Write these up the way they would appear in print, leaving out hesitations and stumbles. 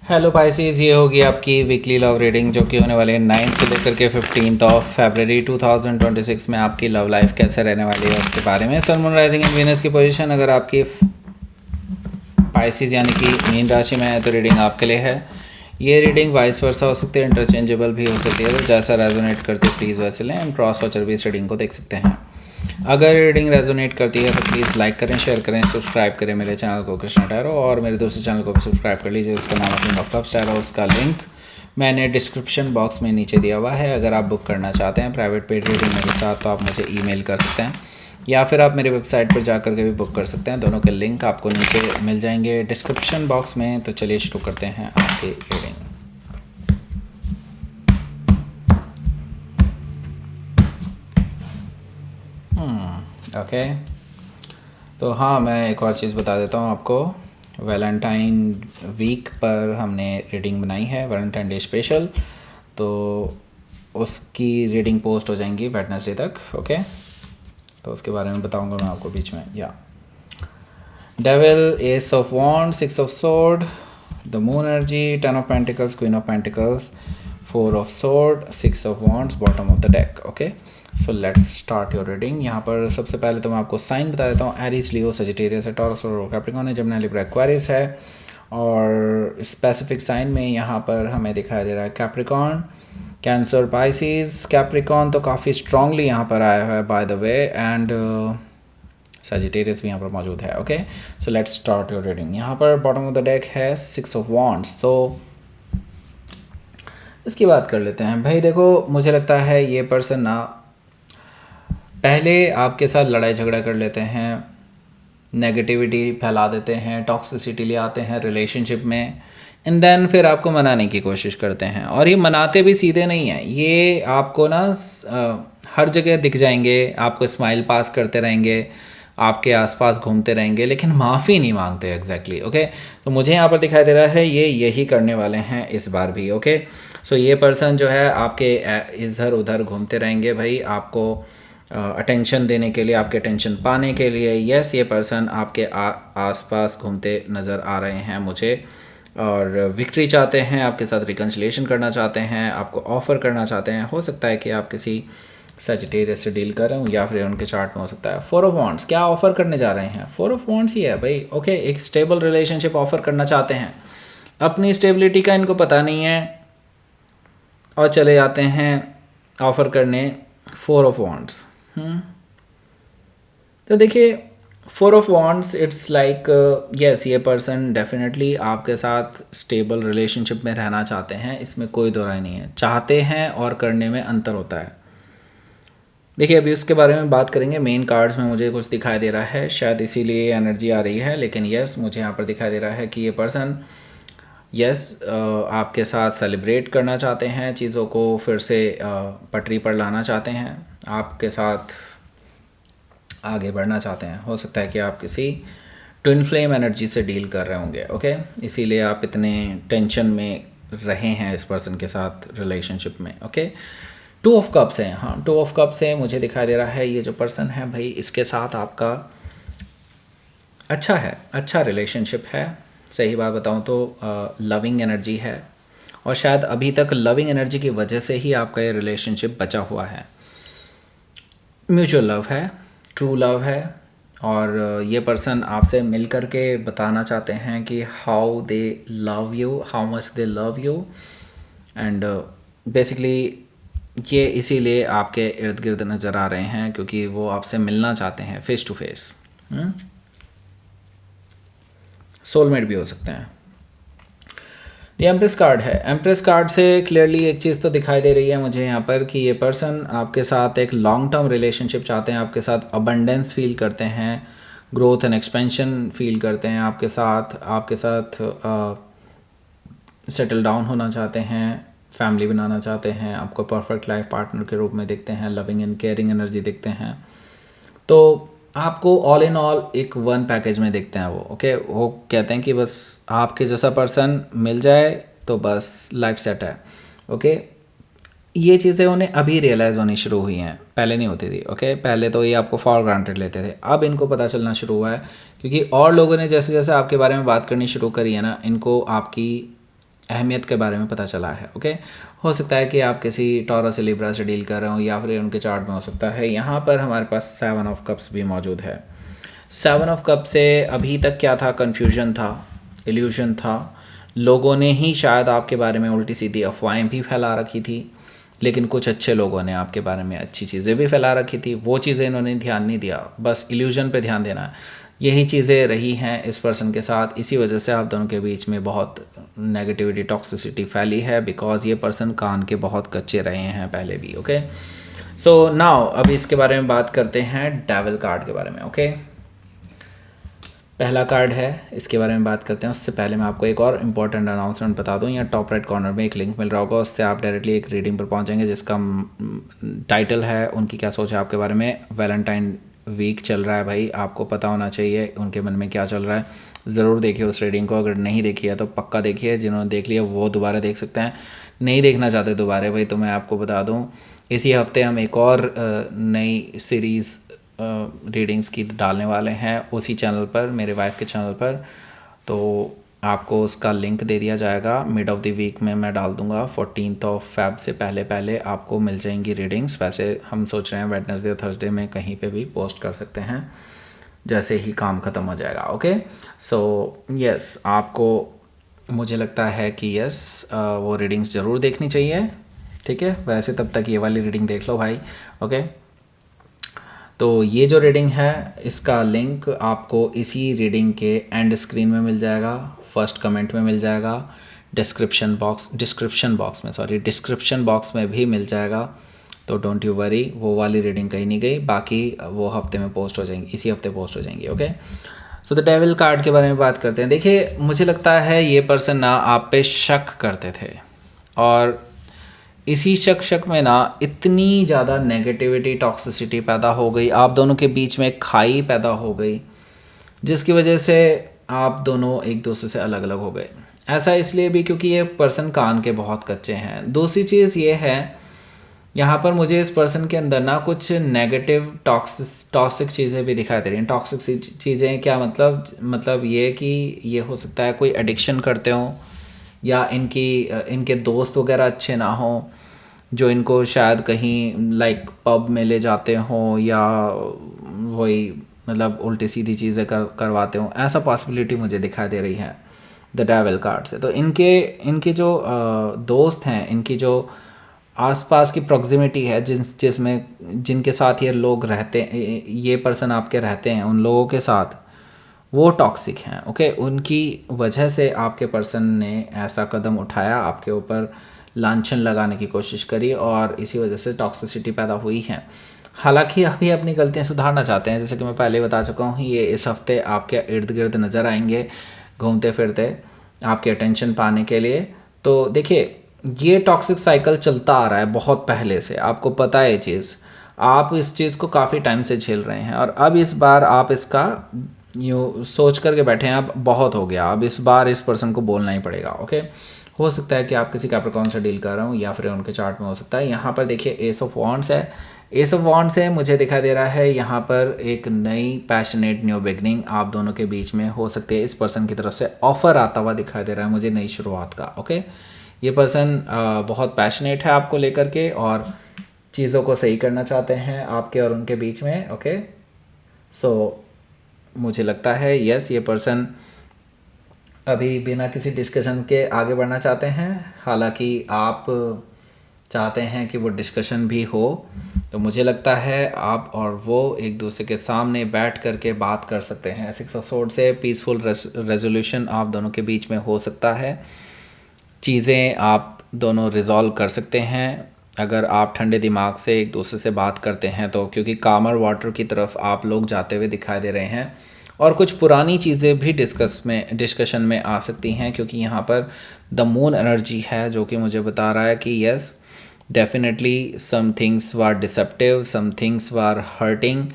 Hello Pisces, ये होगी आपकी वीकली लव रीडिंग जो कि होने वाली है 9 से लेकर के 15 फरवरी 2026 में। आपकी लव लाइफ कैसे रहने वाली है उसके बारे में। Sun moon rising and Venus की पोजीशन अगर आपकी पाइसिस यानी कि मीन राशि में है तो रीडिंग आपके लिए है। ये रीडिंग वाइस वर्सा हो सकती है, इंटरचेंजेबल भी हो सकती है, तो जैसा रेजोनेट करती है प्लीज़ वैसे लें। एंड क्रॉस वॉचर भी इस रीडिंग को देख सकते हैं। अगर रीडिंग रेजोनेट करती है तो प्लीज़ लाइक करें, शेयर करें, सब्सक्राइब करें मेरे चैनल को कृष्णा टैरो, और मेरे दूसरे चैनल को भी सब्सक्राइब कर लीजिए, इसका नाम है ऑफ कप्स टैरो। उसका लिंक मैंने डिस्क्रिप्शन बॉक्स में नीचे दिया हुआ है। अगर आप बुक करना चाहते हैं प्राइवेट पेड रीडिंग मेरे साथ तो आप मुझे ईमेल कर सकते हैं, या फिर आप मेरी वेबसाइट पर जा कर के भी बुक कर सकते हैं। दोनों के लिंक आपको नीचे मिल जाएंगे डिस्क्रिप्शन बॉक्स में। तो चलिए शुरू करते हैं आपकी रीडिंग। ओके, तो हाँ, मैं एक और चीज़ बता देता हूँ आपको। वैलेंटाइन वीक पर हमने रीडिंग बनाई है, वैलेंटाइन डे स्पेशल, तो उसकी रीडिंग पोस्ट हो जाएंगी वेडनेसडे तक। ओके, तो उसके बारे में बताऊँगा मैं आपको बीच में। या devil, ace of wand, six of sword, the moon energy, 10 of pentacles, queen of pentacles, 4 of sword, 6 of wands, bottom of the deck. Okay, so let's start your reading. यहाँ पर सबसे पहले तो मैं आपको साइन बता देता हूँ। एरीज, लियो, सजिटेरियस है, टॉरस और कैप्रिकॉर्न है, जमिनी, लिब्रा, एक्वेरियस है। और स्पेसिफिक साइन में यहाँ पर हमें दिखाई दे रहा है कैप्रिकॉर्न, कैंसर, पाइसिस। कैप्रिकॉर्न तो काफ़ी स्ट्रांगली यहाँ पर आया है by the way, and Sagittarius भी यहाँ पर मौजूद है। Okay, so let's start your reading. यहाँ पर बॉटम ऑफ द डेक है 6 ऑफ वॉन्ड्स। तो इसकी बात कर लेते हैं। भाई देखो, मुझे लगता है ये पर्सन ना पहले आपके साथ लड़ाई झगड़ा कर लेते हैं, नेगेटिविटी फैला देते हैं, टॉक्सिसिटी ले आते हैं रिलेशनशिप में, एंड देन फिर आपको मनाने की कोशिश करते हैं। और ये मनाते भी सीधे नहीं हैं, ये आपको ना हर जगह दिख जाएंगे, आपको स्माइल पास करते रहेंगे, आपके आसपास घूमते रहेंगे, लेकिन माफ़ी नहीं मांगते एग्जैक्टली। ओके, तो मुझे यहाँ पर दिखाई दे रहा है ये यही करने वाले हैं इस बार भी। ओके, सो ये पर्सन जो है आपके इधर उधर घूमते रहेंगे भाई, आपको अटेंशन देने के लिए, आपके अटेंशन पाने के लिए। यस, ये पर्सन आपके आसपास घूमते नज़र आ रहे हैं मुझे, और विक्ट्री चाहते हैं, आपके साथ रिकन्सिलिएशन करना चाहते हैं, आपको ऑफ़र करना चाहते हैं। हो सकता है कि आप किसी सजिटेरियस से डील कर रहे हो, या फिर उनके चार्ट में हो सकता है। 4 ऑफ वॉन्ड्स क्या ऑफ़र करने जा रहे हैं? 4 ऑफ वॉन्ड्स ही है भाई। ओके, एक स्टेबल रिलेशनशिप ऑफ़र करना चाहते हैं। अपनी स्टेबिलिटी का इनको पता नहीं है और चले जाते हैं ऑफ़र करने 4 ऑफ वॉन्ड्स। तो देखिए, 4 of wands it's like yes, ये पर्सन डेफिनेटली आपके साथ स्टेबल रिलेशनशिप में रहना चाहते हैं, इसमें कोई दो राय नहीं है। चाहते हैं और करने में अंतर होता है। देखिए, अभी उसके बारे में बात करेंगे। मेन कार्ड्स में मुझे कुछ दिखाई दे रहा है, शायद इसीलिए एनर्जी आ रही है, लेकिन यस, मुझे यहाँ पर दिखाई दे रहा है कि ये पर्सन यस आपके साथ सेलिब्रेट करना चाहते हैं, चीज़ों को फिर से पटरी पर लाना चाहते हैं, आपके साथ आगे बढ़ना चाहते हैं। हो सकता है कि आप किसी ट्विन फ्लेम एनर्जी से डील कर रहे होंगे। ओके, इसीलिए आप इतने टेंशन में रहे हैं इस पर्सन के साथ रिलेशनशिप में। ओके, 2 ऑफ कप्स है। हाँ, 2 ऑफ कप्स है, मुझे दिखाई दे रहा है ये जो पर्सन है भाई, इसके साथ आपका अच्छा है, अच्छा रिलेशनशिप है। सही बात बताऊँ तो लविंग एनर्जी है, और शायद अभी तक लविंग एनर्जी की वजह से ही आपका ये रिलेशनशिप बचा हुआ है। म्यूचुअल लव है, ट्रू लव है, और ये पर्सन आपसे मिल कर के बताना चाहते हैं कि how they love you, how much they love you, and basically ये इसीलिए आपके इर्द गिर्द नज़र आ रहे हैं क्योंकि वो आपसे मिलना चाहते हैं फेस टू फेस। सोलमेट भी हो सकते हैं। ये एम्प्रेस कार्ड है। एम्प्रेस कार्ड से क्लियरली एक चीज़ तो दिखाई दे रही है मुझे यहाँ पर कि ये पर्सन आपके साथ एक लॉन्ग टर्म रिलेशनशिप चाहते हैं, आपके साथ अबंडेंस फील करते हैं, ग्रोथ एंड एक्सपेंशन फील करते हैं, आपके साथ सेटल डाउन होना चाहते हैं, फैमिली बनाना चाहते हैं, आपको परफेक्ट लाइफ पार्टनर के रूप में देखते हैं, लविंग एंड केयरिंग एनर्जी देखते हैं। तो आपको ऑल इन ऑल एक वन पैकेज में देखते हैं वो। ओके, वो कहते हैं कि बस आपके जैसा पर्सन मिल जाए तो बस लाइफ सेट है। ओके, ये चीज़ें उन्हें अभी रियलाइज़ होनी शुरू हुई हैं, पहले नहीं होती थी। ओके, पहले तो ये आपको फॉर ग्रांटेड लेते थे, अब इनको पता चलना शुरू हुआ है क्योंकि और लोगों ने जैसे जैसे आपके बारे में बात करनी शुरू करी है ना, इनको आपकी अहमियत के बारे में पता चला है। ओके, हो सकता है कि आप किसी टॉरस लिब्रा से डील कर रहे हो या फिर उनके चार्ट में हो सकता है। यहाँ पर हमारे पास 7 ऑफ कप्स भी मौजूद है। 7 ऑफ कप से अभी तक क्या था, कन्फ्यूजन था, इल्यूजन था। लोगों ने ही शायद आपके बारे में उल्टी सीधी अफवाहें भी फैला रखी थी, लेकिन कुछ अच्छे लोगों ने आपके बारे में अच्छी चीज़ें भी फैला रखी थी। वो चीज़ें इन्होंने ध्यान नहीं दिया, बस इल्यूजन पे ध्यान देना है। यही चीज़ें रही हैं इस पर्सन के साथ। इसी वजह से आप दोनों के बीच में बहुत नेगेटिविटी, टॉक्सिसिटी फैली है, बिकॉज ये पर्सन कान के बहुत कच्चे रहे हैं पहले भी। ओके, सो नाउ अभी इसके बारे में बात करते हैं डेविल कार्ड के बारे में। ओके, पहला कार्ड है, इसके बारे में बात करते हैं। उससे पहले मैं आपको एक और इम्पॉर्टेंट अनाउंसमेंट बता दूं। यहाँ टॉप राइट कॉर्नर में एक लिंक मिल रहा होगा, उससे आप डायरेक्टली एक रीडिंग पर पहुंचेंगे जिसका टाइटल है उनकी क्या सोच है आपके बारे में। वैलेंटाइन वीक चल रहा है भाई, आपको पता होना चाहिए उनके मन में क्या चल रहा है। ज़रूर देखिए उस रीडिंग को, अगर नहीं देखी है तो पक्का देखिए। जिन्होंने देख लिया वो दोबारा देख सकते हैं, नहीं देखना चाहते दोबारा भाई तो मैं आपको बता दूँ, इसी हफ्ते हम एक और नई सीरीज़ रीडिंग्स की डालने वाले हैं उसी चैनल पर, मेरे वाइफ के चैनल पर। तो आपको उसका लिंक दे दिया जाएगा, मिड ऑफ द वीक में मैं डाल दूंगा। 14 ऑफ फेब से पहले पहले आपको मिल जाएंगी रीडिंग्स। वैसे हम सोच रहे हैं वेडनेसडे और थर्सडे में कहीं पे भी पोस्ट कर सकते हैं जैसे ही काम ख़त्म हो जाएगा। ओके, सो यस, आपको मुझे लगता है कि यस वो रीडिंग्स ज़रूर देखनी चाहिए। ठीक है, वैसे तब तक ये वाली रीडिंग देख लो भाई। ओके, तो ये जो रीडिंग है इसका लिंक आपको इसी रीडिंग के एंड स्क्रीन में मिल जाएगा, फर्स्ट कमेंट में मिल जाएगा, डिस्क्रिप्शन बॉक्स में भी मिल जाएगा। तो डोंट यू वरी, वो वाली रीडिंग कहीं नहीं गई, बाकी वो हफ्ते में पोस्ट हो जाएंगी, इसी हफ्ते पोस्ट हो जाएंगी। Okay, so the devil card के बारे में बात करते हैं। देखिए, मुझे लगता है ये पर्सन ना आप पे शक करते थे, और इसी शक में ना इतनी ज़्यादा नेगेटिविटी, टॉक्सिसिटी पैदा हो गई, आप दोनों के बीच में खाई पैदा हो गई, जिसकी वजह से आप दोनों एक दूसरे से अलग अलग हो गए। ऐसा इसलिए भी क्योंकि ये पर्सन कान के बहुत कच्चे हैं। दूसरी चीज़ ये है, यहाँ पर मुझे इस पर्सन के अंदर ना कुछ नेगेटिव टॉक्सिक चीज़ें भी दिखाई दे रही हैं। टॉक्सिक चीज़ें क्या मतलब ये कि ये हो सकता है कोई एडिक्शन करते हों, या इनके दोस्त वगैरह अच्छे ना हों जो इनको शायद कहीं लाइक पब में ले जाते हों, या वही मतलब उल्टी सीधी चीज़ें करवाते हों। ऐसा पॉसिबिलिटी मुझे दिखाई दे रही है द डेविल कार्ड से। तो इनके जो दोस्त हैं, इनकी जो आसपास की प्रॉक्सिमिटी है जिनके साथ ये लोग रहते, ये पर्सन आपके रहते हैं, उन लोगों के साथ वो टॉक्सिक हैं। ओके, उनकी वजह से आपके पर्सन ने ऐसा कदम उठाया, आपके ऊपर लांछन लगाने की कोशिश करी, और इसी वजह से टॉक्सिसिटी पैदा हुई है। हालांकि अभी अपनी गलतियां सुधारना चाहते हैं, जैसे कि मैं पहले बता चुका हूँ, ये इस हफ्ते आपके इर्द गिर्द नज़र आएंगे घूमते फिरते आपके अटेंशन पाने के लिए। तो देखिए, ये टॉक्सिक साइकिल चलता आ रहा है बहुत पहले से, आपको पता है ये चीज़। आप इस चीज़ को काफ़ी टाइम से झेल रहे हैं, और अब इस बार आप इसका यूँ सोच करके बैठे हैं अब बहुत हो गया, अब इस बार इस पर्सन को बोलना ही पड़ेगा। ओके, हो सकता है कि आप किसी कैप्रिकॉर्न से डील कर रहे हो, या फिर उनके चार्ट में हो सकता है। यहाँ पर देखिए एस ऑफ वॉन्ड्स है, एस ऑफ वॉन्ड्स है, मुझे दिखाई दे रहा है यहाँ पर एक नई पैशनेट न्यू बिगनिंग आप दोनों के बीच में हो सकती है। इस पर्सन की तरफ से ऑफर आता हुआ दिखाई दे रहा है मुझे, नई शुरुआत का। ओके, ये पर्सन बहुत पैशनेट है आपको लेकर के, और चीज़ों को सही करना चाहते हैं आपके और उनके बीच में। ओके, सो मुझे लगता है यस, ये पर्सन अभी बिना किसी डिस्कशन के आगे बढ़ना चाहते हैं। हालांकि आप चाहते हैं कि वो डिस्कशन भी हो, तो मुझे लगता है आप और वो एक दूसरे के सामने बैठ कर के बात कर सकते हैं। 6 ऑफ सोर्ड से पीसफुल रेजोल्यूशन आप दोनों के बीच में हो सकता है, चीज़ें आप दोनों रिजॉल्व कर सकते हैं अगर आप ठंडे दिमाग से एक दूसरे से बात करते हैं तो, क्योंकि कामर वाटर की तरफ आप लोग जाते हुए दिखाई दे रहे हैं। और कुछ पुरानी चीज़ें भी डिस्कशन में आ सकती हैं, क्योंकि यहाँ पर द मून एनर्जी है जो कि मुझे बता रहा है कि yes definitely some things were deceptive, some things were hurting,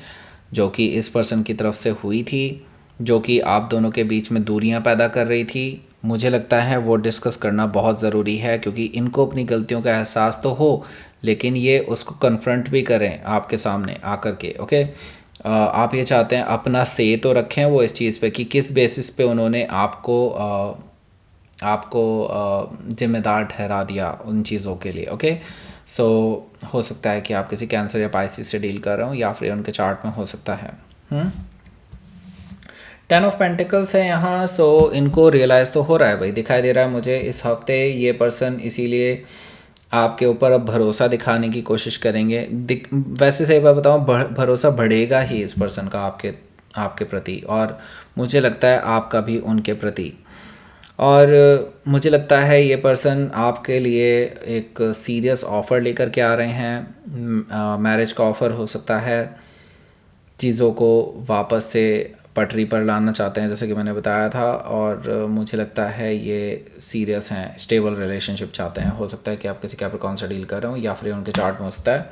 जो कि इस पर्सन की तरफ से हुई थी, जो कि आप दोनों के बीच में दूरियां पैदा कर रही थी। मुझे लगता है वो डिस्कस करना बहुत ज़रूरी है, क्योंकि इनको अपनी गलतियों का एहसास तो हो, लेकिन ये उसको कन्फ्रंट भी करें आपके सामने आकर के। ओके, आप ये चाहते हैं अपना से तो रखें वो इस चीज़ पे कि किस बेसिस पे उन्होंने आपको आपको जिम्मेदार ठहरा दिया उन चीज़ों के लिए। ओके, सो हो सकता है कि आप किसी कैंसर या पाइसिस से डील कर रहे हो, या फिर उनके चार्ट में हो सकता है। 10 ऑफ पेंटिकल्स है यहाँ, सो इनको रियलाइज़ तो हो रहा है भाई, दिखाई दे रहा है मुझे इस हफ्ते ये पर्सन इसीलिए आपके ऊपर अब भरोसा दिखाने की कोशिश करेंगे। वैसे सही बात बताऊँ, भरोसा बढ़ेगा ही इस पर्सन का आपके प्रति, और मुझे लगता है आपका भी उनके प्रति। और मुझे लगता है ये पर्सन आपके लिए एक सीरियस ऑफ़र लेकर के आ रहे हैं। मैरिज का ऑफ़र हो सकता है, चीज़ों को वापस से पटरी पर लाना चाहते हैं जैसे कि मैंने बताया था, और मुझे लगता है ये सीरियस हैं, स्टेबल रिलेशनशिप चाहते हैं। हो सकता है कि आप किसी कैप्रिकॉर्न से डील कर रहे हो, या फिर उनके चार्ट में हो सकता है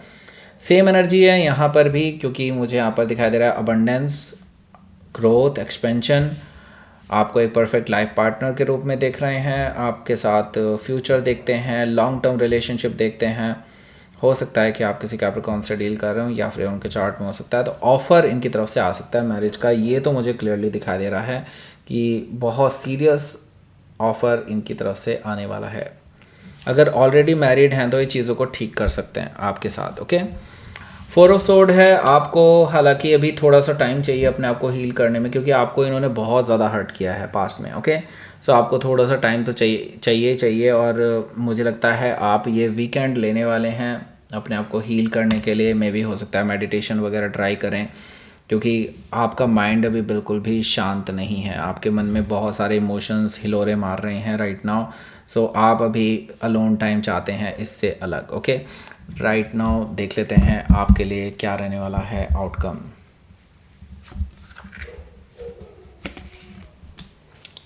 सेम एनर्जी है यहाँ पर भी, क्योंकि मुझे यहाँ पर दिखाई दे रहा है अबंडेंस, ग्रोथ, एक्सपेंशन। आपको एक परफेक्ट लाइफ पार्टनर के रूप में देख रहे हैं, आपके साथ फ्यूचर देखते हैं, लॉन्ग टर्म रिलेशनशिप देखते हैं। हो सकता है कि आप किसी कैप्रिकॉर्न से डील कर रहे हो, या फिर उनके चार्ट में हो सकता है, तो ऑफ़र इनकी तरफ से आ सकता है मैरिज का। ये तो मुझे क्लियरली दिखाई दे रहा है कि बहुत सीरियस ऑफ़र इनकी तरफ से आने वाला है। अगर ऑलरेडी मैरिड हैं तो ये चीज़ों को ठीक कर सकते हैं आपके साथ। ओके, 4 ऑफ सोर्ड है। आपको हालांकि अभी थोड़ा सा टाइम चाहिए अपने आप को हील करने में, क्योंकि आपको इन्होंने बहुत ज़्यादा हर्ट किया है पास्ट में। ओके, सो आपको थोड़ा सा टाइम तो चाहिए। और मुझे लगता है आप ये वीकेंड लेने वाले हैं अपने आप को हील करने के लिए। मे भी हो सकता है मेडिटेशन वगैरह ट्राई करें, क्योंकि आपका माइंड अभी बिल्कुल भी शांत नहीं है। आपके मन में बहुत सारे इमोशंस हिलोरे मार रहे हैं राइट नाउ। सो आप अभी अलोन टाइम चाहते हैं इससे अलग। ओके, राइट नाउ देख लेते हैं आपके लिए क्या रहने वाला है आउटकम।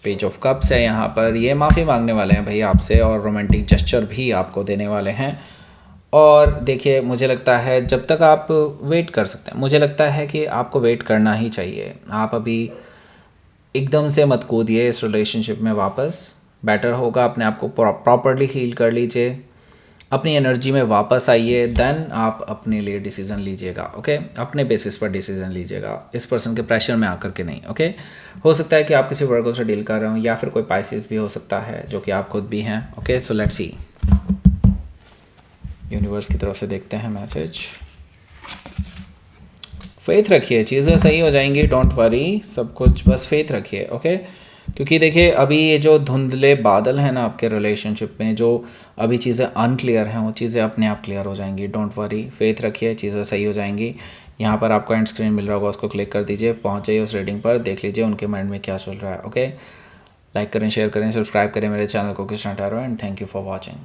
पेज ऑफ कप्स है यहाँ पर। ये माफ़ी मांगने वाले हैं भाई आपसे, और रोमांटिक जेस्चर भी आपको देने वाले हैं। और देखिए, मुझे लगता है जब तक आप वेट कर सकते हैं, मुझे लगता है कि आपको वेट करना ही चाहिए। आप अभी एकदम से मत कूदिए इस रिलेशनशिप में वापस। बेटर होगा अपने आप को प्रॉपरली हील कर लीजिए, अपनी एनर्जी में वापस आइए, देन आप अपने लिए डिसीज़न लीजिएगा। ओके, अपने बेसिस पर डिसीज़न लीजिएगा, इस पर्सन के प्रेशर में आकर के नहीं। ओके, हो सकता है कि आप किसी वर्गो से डील कर रहे हो, या फिर कोई पाइसिस भी हो सकता है जो कि आप खुद भी हैं। Okay, so let's see, universe की तरफ से देखते हैं मैसेज। फेथ रखिए, चीज़ें सही हो जाएंगी, डोंट वरी, सब कुछ बस फेथ रखिए। ओके, क्योंकि देखिए अभी ये जो धुंधले बादल हैं ना आपके रिलेशनशिप में, जो अभी चीज़ें अनक्लियर हैं, वो चीज़ें अपने आप क्लियर हो जाएंगी। डोंट वरी, फेथ रखिए, चीज़ें सही हो जाएंगी। यहाँ पर आपको एंड स्क्रीन मिल रहा होगा, उसको क्लिक कर दीजिए, पहुँच जाइए उस रीडिंग पर, देख लीजिए उनके माइंड में क्या चल रहा है। ओके, लाइक करें, शेयर करें, सब्सक्राइब करें मेरे चैनल को Krishna tarot, and thank you for watching.